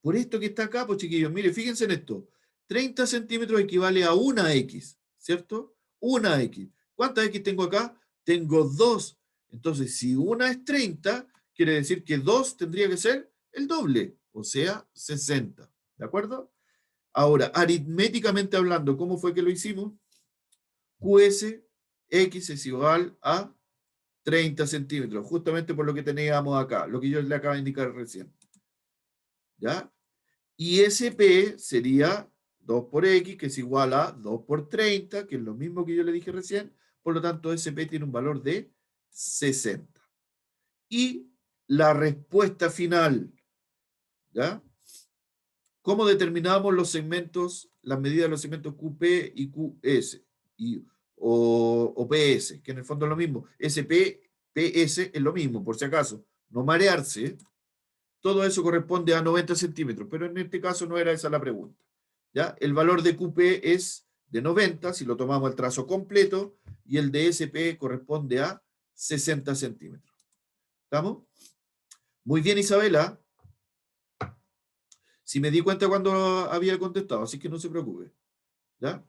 Por esto que está acá, pues chiquillos, mire, fíjense en esto. 30 centímetros equivale a una x, ¿cierto? Una x. ¿Cuántas x tengo acá? Tengo 2. Entonces, si una es 30, quiere decir que 2 tendría que ser el doble, o sea, 60. ¿De acuerdo? Ahora, aritméticamente hablando, ¿cómo fue que lo hicimos? QS, x es igual a 30 centímetros, justamente por lo que teníamos acá, lo que yo le acabo de indicar recién. ¿Ya? Y SP sería 2 por X, que es igual a 2 por 30, que es lo mismo que yo le dije recién, por lo tanto SP tiene un valor de 60. Y la respuesta final, ¿ya? ¿Cómo determinamos los segmentos, las medidas de los segmentos QP y QS? O PS, que en el fondo es lo mismo. SP, PS es lo mismo, por si acaso. No marearse. Todo eso corresponde a 90 centímetros, pero en este caso no era esa la pregunta. ¿Ya? El valor de QP es de 90, si lo tomamos el trazo completo, y el de SP corresponde a 60 centímetros. ¿Estamos? Muy bien, Isabela. Si me di cuenta cuando había contestado, así que no se preocupe. ¿Ya?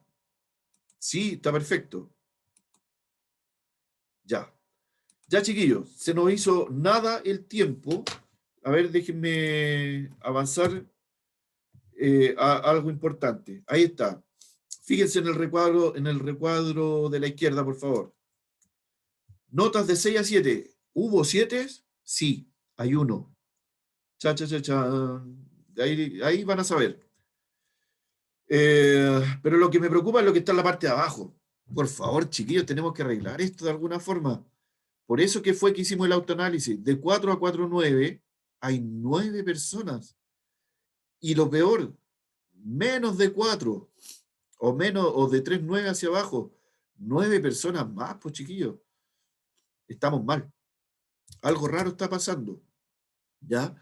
Sí, está perfecto. Ya. Ya, chiquillos, se nos hizo nada el tiempo. A ver, déjenme avanzar a algo importante. Ahí está. Fíjense en el recuadro de la izquierda, por favor. Notas de 6 a 7. ¿Hubo 7? Sí, hay uno. Cha, cha, cha, cha. Ahí van a saber. Pero lo que me preocupa es lo que está en la parte de abajo. Por favor, chiquillos, tenemos que arreglar esto de alguna forma. Por eso que fue que hicimos el autoanálisis. De 4 a 4,9 hay 9 personas. Y lo peor, menos de 4 o de 3,9 hacia abajo, 9 personas más, pues chiquillos. Estamos mal. Algo raro está pasando. ¿Ya?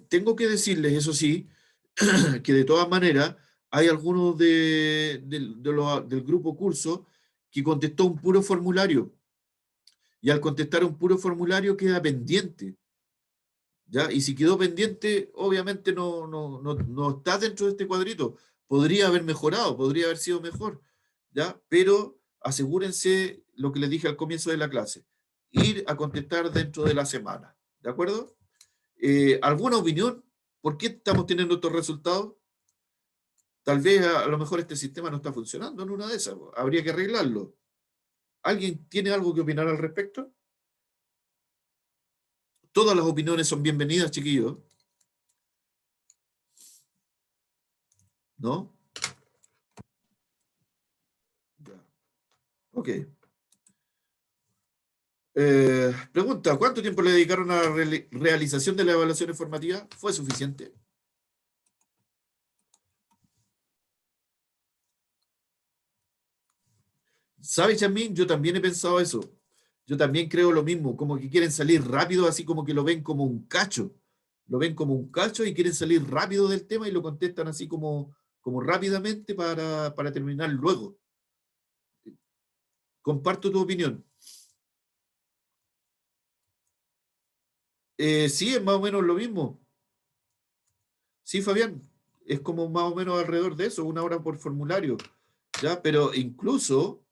Tengo que decirles, eso sí, que de todas maneras hay algunos del grupo curso que contestó un puro formulario. Y al contestar un puro formulario queda pendiente. ¿Ya? Y si quedó pendiente, obviamente no está dentro de este cuadrito. Podría haber mejorado, podría haber sido mejor. ¿Ya? Pero asegúrense lo que les dije al comienzo de la clase. Ir a contestar dentro de la semana. ¿De acuerdo? ¿Alguna opinión? ¿Por qué estamos teniendo estos resultados? Tal vez a lo mejor este sistema no está funcionando en una de esas. Habría que arreglarlo. ¿Alguien tiene algo que opinar al respecto? Todas las opiniones son bienvenidas, chiquillos. ¿No? Ya. Ok. Pregunta, ¿cuánto tiempo le dedicaron a la realización de la evaluación formativa? ¿Fue suficiente? ¿Sabes, Yasmín? Yo también he pensado eso. Yo también creo lo mismo, como que quieren salir rápido, así como que lo ven como un cacho. Lo ven como un cacho y quieren salir rápido del tema y lo contestan así como rápidamente para terminar luego. Comparto tu opinión. Sí, es más o menos lo mismo. Sí, Fabián, es como más o menos alrededor de eso, 1 hora por formulario. ¿Ya? Pero incluso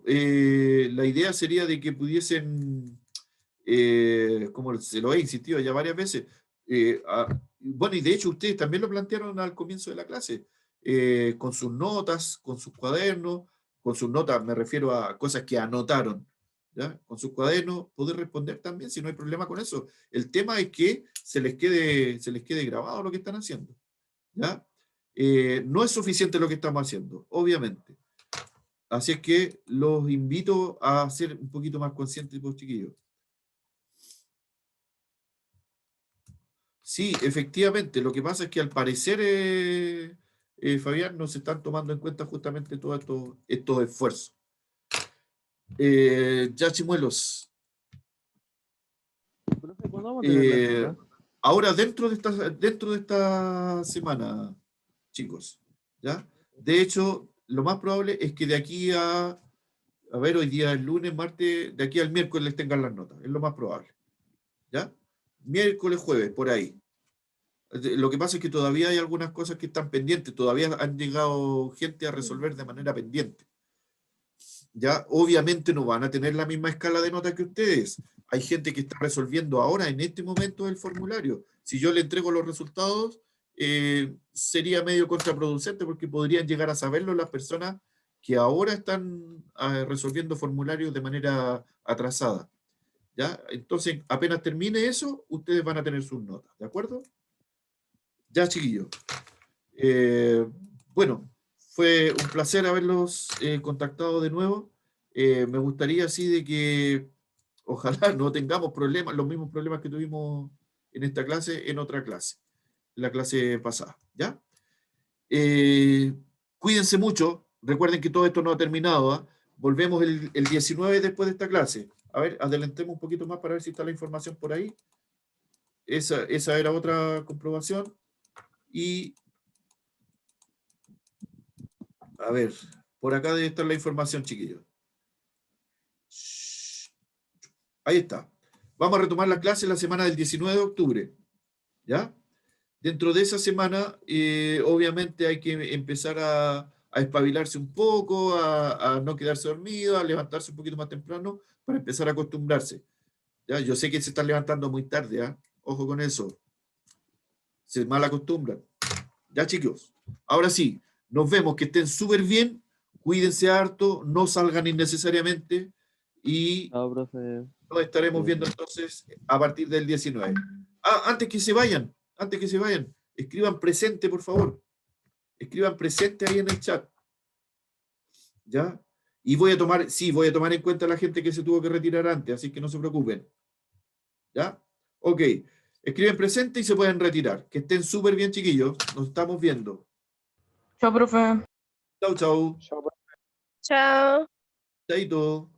la idea sería de que pudiesen, como se lo he insistido ya varias veces, bueno, y de hecho ustedes también lo plantearon al comienzo de la clase, con sus notas, con sus cuadernos, con sus notas, me refiero a cosas que anotaron, ¿ya? Con sus cuadernos, poder responder también, si no hay problema con eso. El tema es que se les quede grabado lo que están haciendo, ¿ya? No es suficiente lo que estamos haciendo, obviamente. Así es que los invito a ser un poquito más conscientes, pues, chiquillos. Sí, efectivamente. Lo que pasa es que al parecer, Fabián, no se están tomando en cuenta justamente todos estos esfuerzos. Ya, chimuelos. Profe, ¿cuándo vamos a tener las Eh, notas? ahora, dentro de esta semana, chicos, ¿ya? De hecho, lo más probable es que de aquí a ver, hoy día es lunes, martes, de aquí al miércoles les tengan las notas, es lo más probable, ¿ya? Miércoles, jueves, por ahí. Lo que pasa es que todavía hay algunas cosas que están pendientes, todavía han llegado gente a resolver de manera pendiente. Ya, obviamente no van a tener la misma escala de notas que ustedes. Hay gente que está resolviendo ahora, en este momento, el formulario. Si yo le entrego los resultados, sería medio contraproducente porque podrían llegar a saberlo las personas que ahora están resolviendo formularios de manera atrasada. ¿Ya? Entonces, apenas termine eso, ustedes van a tener sus notas, ¿de acuerdo? Ya, chiquillos. Bueno, fue un placer haberlos contactado de nuevo. Me gustaría así de que ojalá no tengamos problemas, los mismos problemas que tuvimos en esta clase, en otra clase, en la clase pasada, ¿ya? Cuídense mucho, recuerden que todo esto no ha terminado, ¿ah? Volvemos el 19 después de esta clase. A ver, adelantemos un poquito más para ver si está la información por ahí. Esa era otra comprobación. Y a ver, por acá debe estar la información, chiquillos. Ahí está. Vamos a retomar la clase la semana del 19 de octubre. ¿Ya? Dentro de esa semana, obviamente hay que empezar a espabilarse un poco, a no quedarse dormido, a levantarse un poquito más temprano para empezar a acostumbrarse. ¿Ya? Yo sé que se están levantando muy tarde, ¿ah? Ojo con eso. Se mal acostumbran. Ya, chicos. Ahora sí, nos vemos, que estén súper bien, cuídense harto, no salgan innecesariamente y Chao, profe. nos estaremos viendo entonces a partir del 19. Ah, antes que se vayan, escriban presente, por favor. Escriban presente ahí en el chat. ¿Ya? Y voy a tomar en cuenta a la gente que se tuvo que retirar antes, así que no se preocupen. ¿Ya? Ok. Escriben presente y se pueden retirar. Que estén súper bien, chiquillos. Nos estamos viendo. Chao, profe. Chau, chau. Chao. Chaito.